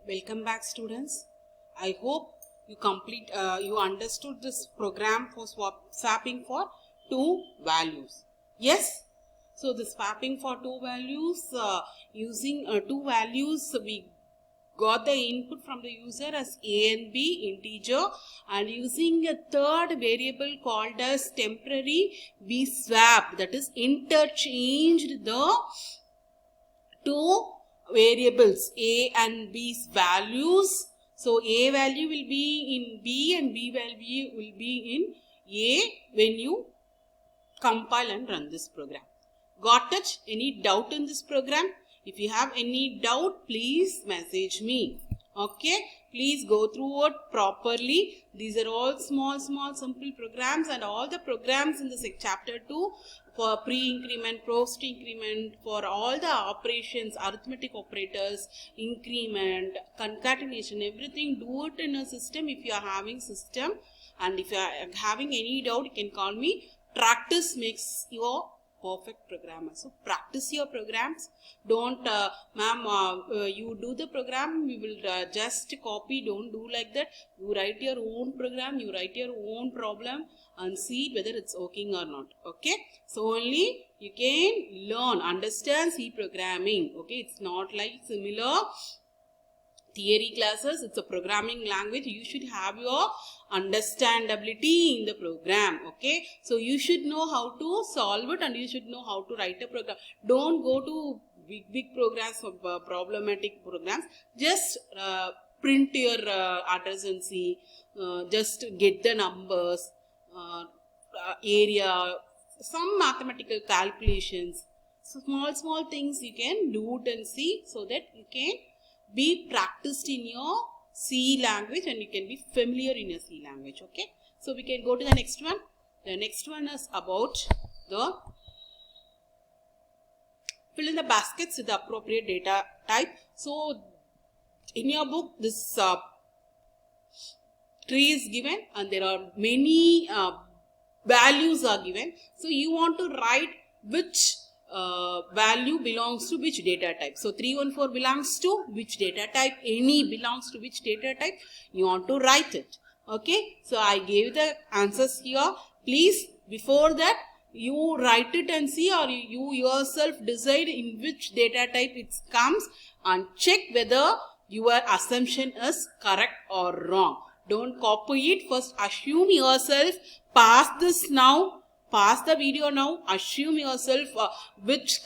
Welcome back, students. I hope you understood this program for swapping for two values. Yes. So the swapping for two values, using two values, we got the input from the user as a and b integer, and using a third variable called as temporary, we swap, that is interchanged the two variables a and b's values. So a value will be in b and b value will be in a when you compile and run this program. Got it? Any doubt in this program? If you have any doubt, please message me. Okay, please go through it properly. These are all small simple programs, and all the programs in this chapter 2 for pre-increment, post-increment, for all the operations, arithmetic operators, increment, concatenation, everything, do it in a system if you are having system. And if you are having any doubt, you can call me. Practice makes your perfect programmer. So practice your programs. Don't ma'am, you do the program, we will just copy. Don't do like that. You write your own program, you write your own problem and see whether it's working or not. Okay, so only you can learn, understand C programming. Okay, it's not like similar theory classes. It's a programming language. You should have your understandability in the program. Okay, so you should know how to solve it and you should know how to write a program. Don't go to big programs for problematic programs. Just print your address and see, just get the numbers, area, some mathematical calculations, so small things you can do it and see, so that you can be practiced in your C language and you can be familiar in your C language. Okay, so we can go to the next one. The next one is about the fill in the baskets with the appropriate data type. So in your book, this tree is given and there are many values are given. So you want to write which value belongs to which data type. So 314 belongs to which data type, any belongs to which data type, you want to write it. Okay, so I gave the answers here. Please, before that, you write it and see, or you yourself decide in which data type it comes and check whether your assumption is correct or wrong. Don't copy it. First assume yourself. Pass this now. Pause the video now. Assume yourself which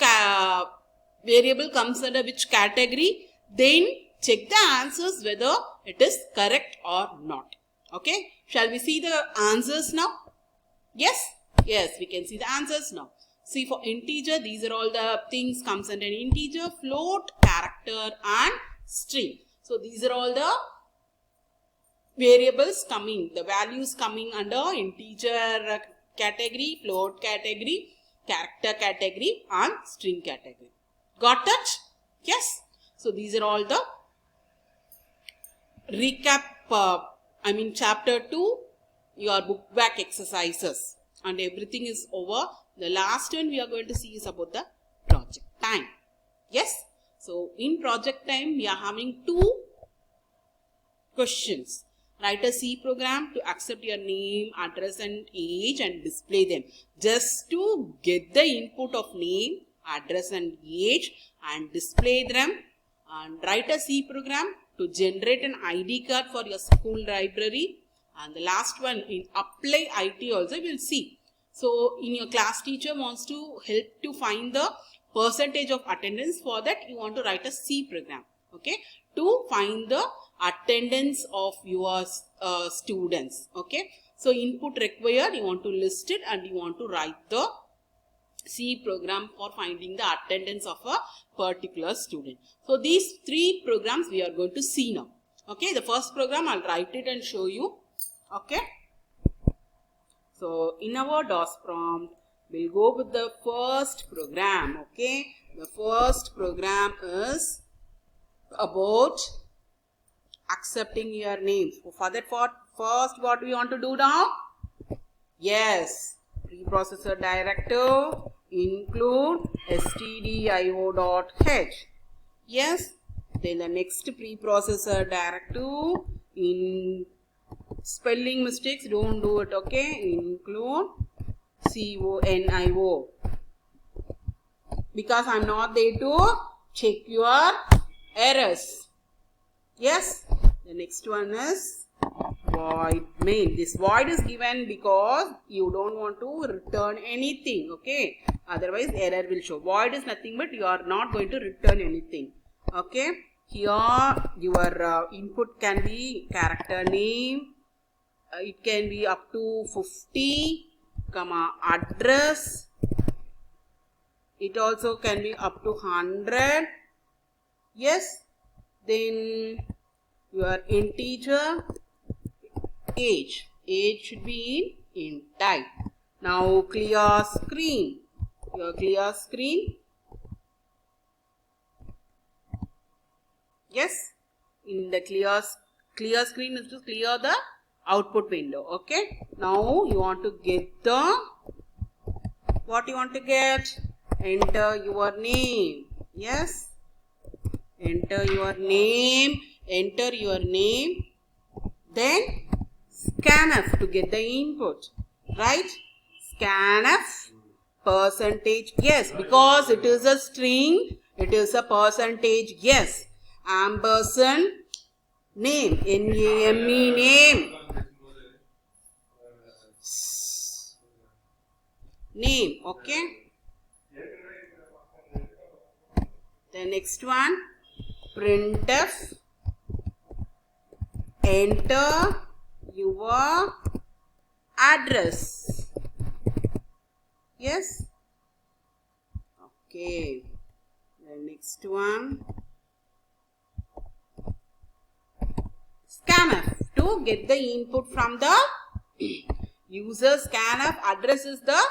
variable comes under which category. Then check the answers whether it is correct or not. Okay. Shall we see the answers now? Yes. Yes, we can see the answers now. See, for integer, these are all the things comes under integer, float, character and string. So these are all the variables coming, the values coming under integer category, float category, character category and string category. Got it? Yes. So these are all the recap, chapter 2, your book back exercises, and everything is over. The last one we are going to see is about the project time. Yes. So in project time we are having two questions. Write a C program to accept your name, address and age and display them. Just to get the input of name, address and age and display them. And write a C program to generate an ID card for your school library. And the last one, in apply IT also we will see. So in your class teacher wants to help to find the percentage of attendance. For that you want to write a C program. Okay, to find the attendance of your students. Okay, so input required, you want to list it and you want to write the C program for finding the attendance of a particular student. So these three programs we are going to see now. Okay, the first program I'll write it and show you. Okay, so in our DOS prompt we'll go with the first program. Okay, the first program is about accepting your name. So for that, first what we want to do now? Yes, preprocessor directive include stdio.h. Yes, Then the next preprocessor directive, in spelling mistakes, don't do it, okay? Include CONIO, because I'm not there to check your errors. Yes, the next one is void main. This void is given because you don't want to return anything, okay? Otherwise error will show. Void is nothing but you are not going to return anything, okay? Here your input can be character name, it can be up to 50, comma address, it also can be up to 100. Yes, then your integer age should be in type. Now clear screen, your clear screen, yes, in the clear screen is to clear the output window, okay? Now you want to get the, what you want to get? Enter your name. Yes, enter your name, then scanf to get the input, right? Scanf percentage yes, because it is a string, it is a percentage yes, ampersand name, NAME, name, okay? The next one, printf, enter your address. Yes, okay. The next one, scanf to get the input from the user. Scanf address is the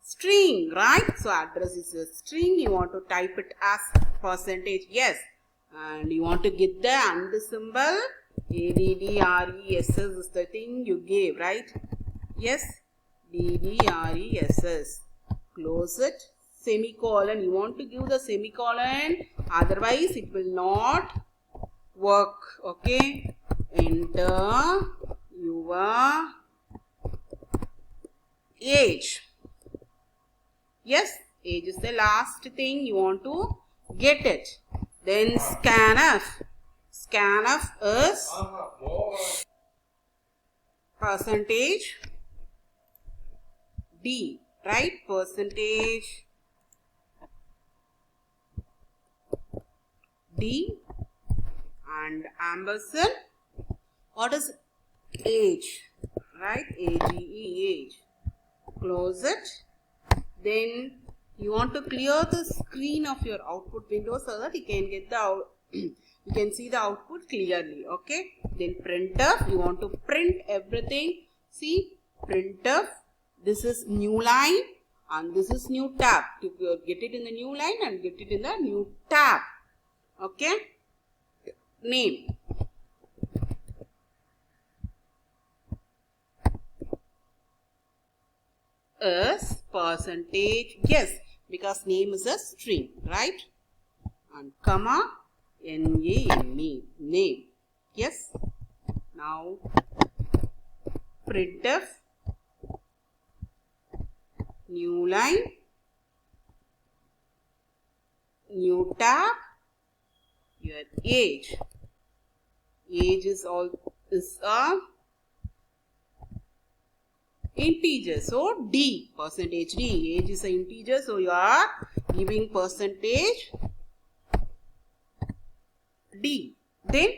string, right? So address is a string, you want to type it as percentage yes, and you want to get the and symbol, ADDRESS is the thing you gave, right? Yes, DDRESS, close it, semicolon, you want to give the semicolon, otherwise it will not work, okay? Enter your age. Yes, age is the last thing you want to get it. Then scanf. Scanf is percentage D, right? Percentage D and ampersand. What is age? Right? AGE, age. Close it. Then you want to clear the screen of your output window so that you can get the you can see the output clearly, okay? Then printf, you want to print everything. See, printf, this is new line and this is new tab. To get it in the new line and get it in the new tab, okay? Name. Is percentage yes, because name is a string, right? And comma NAME, name. Yes. Now printf, new line, new tab, your age. Age is a integer, so D, percentage D. Age is an integer, so you are giving percentage D. Then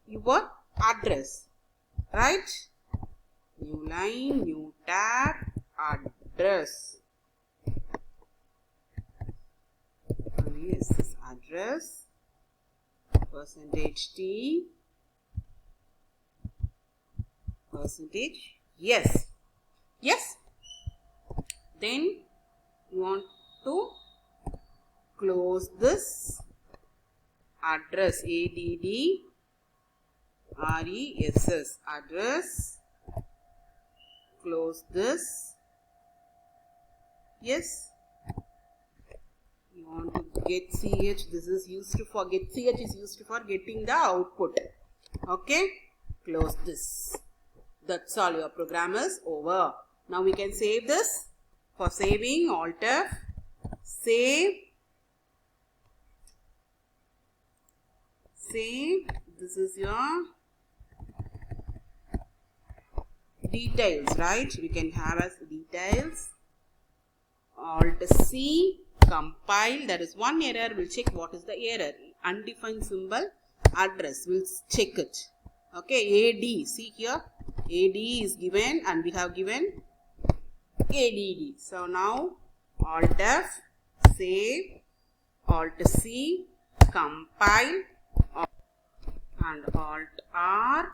your address, right? New line, new tab, address. Yes, this address, percentage T, percentage yes. Yes. Then you want to close this address, ADDRESS, address, close this, yes. You want to get ch. This is used for get ch is used for getting the output. Okay, close this. That's all. Your program is over. Now we can save this. For saving, Alt F, save. Save. This is your details, right? We can have as details. Alt C, compile. There is one error. We'll check what is the error. Undefined symbol address. We'll check it. Okay, AD. See here, AD is given and we have given ADD. So now Alt F, save, Alt C, compile, and Alt R.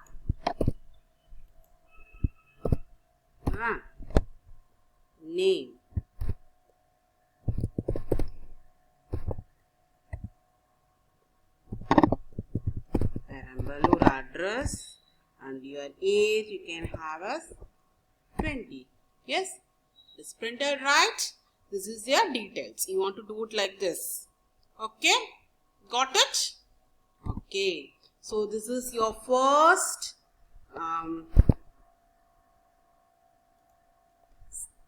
Name. Perambalur address, and your age you can have as 20. Yes, it's printed right. This is your details. You want to do it like this. Okay, got it? Okay, so this is your first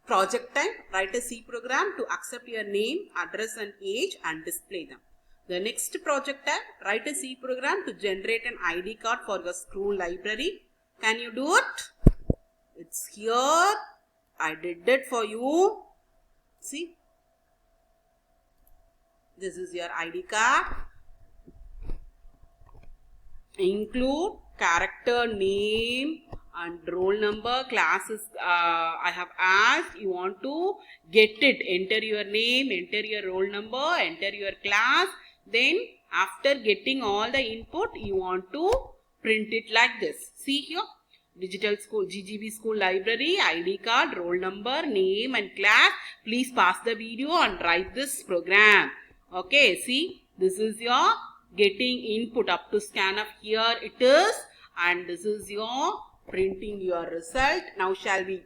project time. Write a C program to accept your name, address and age and display them. The next project time, write a C program to generate an ID card for your school library. Can you do it? It's here. I did it for you. See, this is your ID card. Include character, name and roll number. Classes I have asked. You want to get it. Enter your name, enter your roll number, enter your class. Then after getting all the input, you want to print it like this. See here, digital school, GGB school library, ID card, roll number, name and class. Please pause the video and write this program. Okay, see, this is your getting input up to scanf. Here it is, and this is your printing your result. Now shall we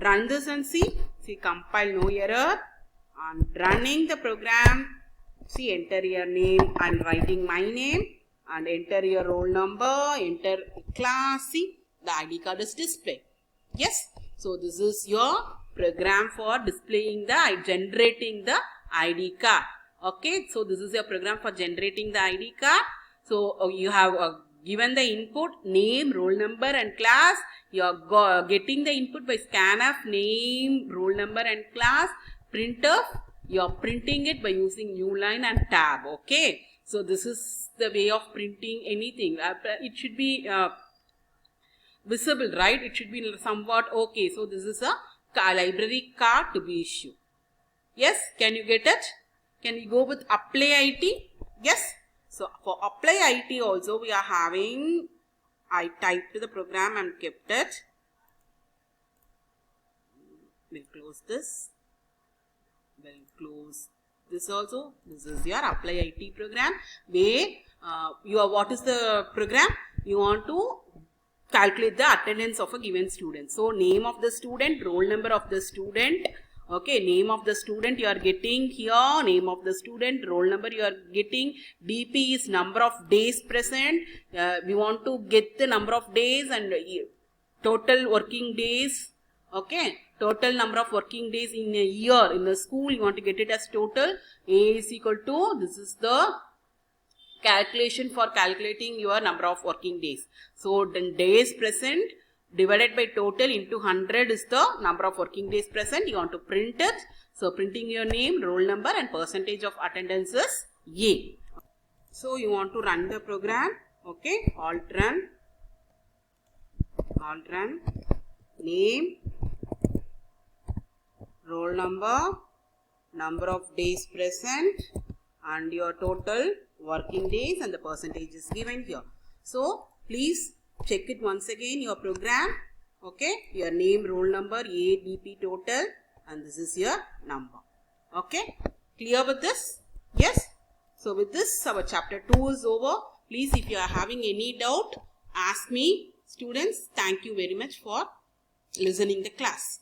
run this and see? See, compile, no error. I'm running the program. See, enter your name. I'm writing my name. And enter your roll number, enter class. See, the ID card is displayed. Yes. So this is your program for displaying the, generating the ID card. Okay. So this is your program for generating the ID card. So you have given the input, name, roll number and class. You are getting the input by scanf, name, roll number and class. Printf, you are printing it by using new line and tab. Okay. So this is the way of printing anything. It should be visible, right? It should be somewhat okay. So this is a library card to be issued. Yes, can you get it? Can we go with apply IT? Yes. So for apply IT also we are having, I typed the program and kept it. We'll close this. We'll close this also. This is your apply IT program where what is the program? You want to calculate the attendance of a given student. So name of the student, roll number of the student. Okay, name of the student you are getting here, name of the student, roll number you are getting. DP is number of days present. We want to get the number of days and total working days. Okay, total number of working days in a year. In a school you want to get it as total. A is equal to, this is the calculation for calculating your number of working days. So the days present divided by total into 100 is the number of working days present. You want to print it. So printing your name, roll number and percentage of attendance is A. So you want to run the program. Okay, Alt run, name, roll number, number of days present and your total working days and the percentage is given here. So please check it once again, your program. Okay, your name, roll number, ADP total and this is your number. Okay, clear with this? Yes. So with this our chapter 2 is over. Please, if you are having any doubt, ask me. Students, thank you very much for listening the class.